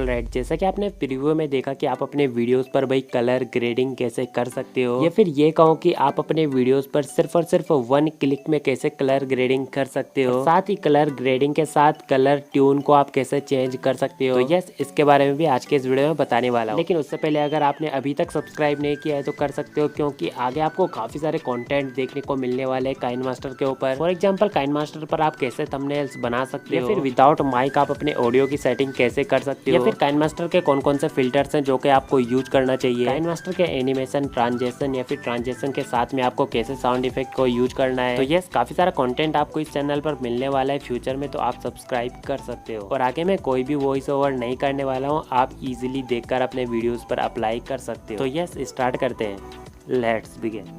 Alright, जैसा कि आपने प्रीव्यू में देखा कि आप अपने वीडियोस पर भाई कलर ग्रेडिंग कैसे कर सकते हो, या फिर ये कहो कि आप अपने वीडियोस पर सिर्फ और सिर्फ 1 क्लिक में कैसे कलर ग्रेडिंग कर सकते हो, साथ ही कलर ग्रेडिंग के साथ कलर ट्यून को आप कैसे चेंज कर सकते हो। तो यस, इसके बारे में भी आज के इस वीडियो में बताने वाला हूँ। लेकिन उससे पहले अगर आपने अभी तक सब्सक्राइब नहीं किया है तो कर सकते हो, क्योंकि आगे आपको काफी सारे कंटेंट देखने को मिलने वाले हैं काइनमास्टर के ऊपर। फॉर एग्जांपल काइनमास्टर पर आप कैसे थंबनेल्स बना सकते हो, या फिर विदाउट माइक आप अपने ऑडियो की सेटिंग कैसे कर सकते हो, या फिर काइनमास्टर के कौन कौन से फिल्टर्स हैं जो कि आपको यूज करना चाहिए, काइनमास्टर के एनिमेशन, ट्रांजेक्शन या फिर ट्रांजेक्शन के साथ में आपको कैसे साउंड इफेक्ट को यूज करना है। तो यस, काफी सारा कंटेंट आपको इस चैनल पर मिलने वाला है फ्यूचर में, तो आप सब्सक्राइब कर सकते हो। और आगे मैं कोई भी वॉइस ओवर नहीं करने वाला हूँ, आप इजीली देखकर अपने वीडियोस पर अप्लाई कर सकते हो। तो यस, स्टार्ट करते हैं, let's begin.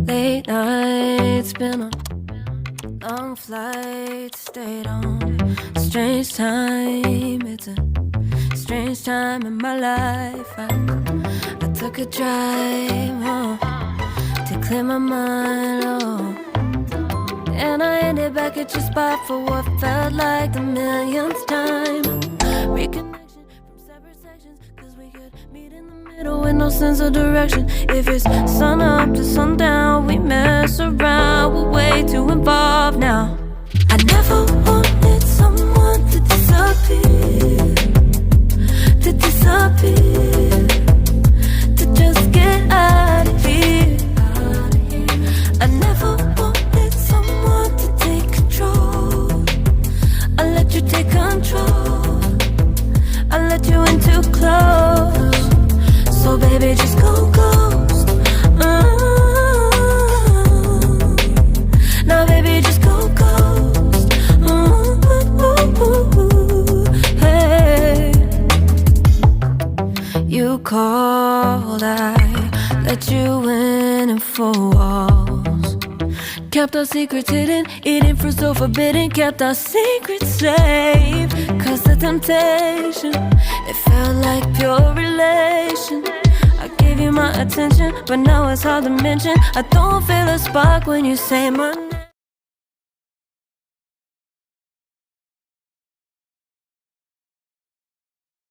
Late nights, been on long flights, stayed on strange time. It's a strange time in my life. I took a drive to clear my mind, and I ended back at your spot for what felt like the millionth time. Reconnection from separate sections, 'cause we could meet in the middle with no sense of direction. If it's sun up to sundown, we mess around, we're way too involved now. I never wanted someone to disappear, to just get out of here. I never wanted someone to take control. I let you take control, I let you in too close. So baby, just go ghost. Now baby, just go ghost. Hey, you called, I let you in and 4 walls. Kept our secrets hidden, eating fruit so forbidden. Kept our secrets safe, 'cause the temptation, it felt like pure relation. I gave you my attention, but now it's hard to mention. I don't feel a spark when you say my name.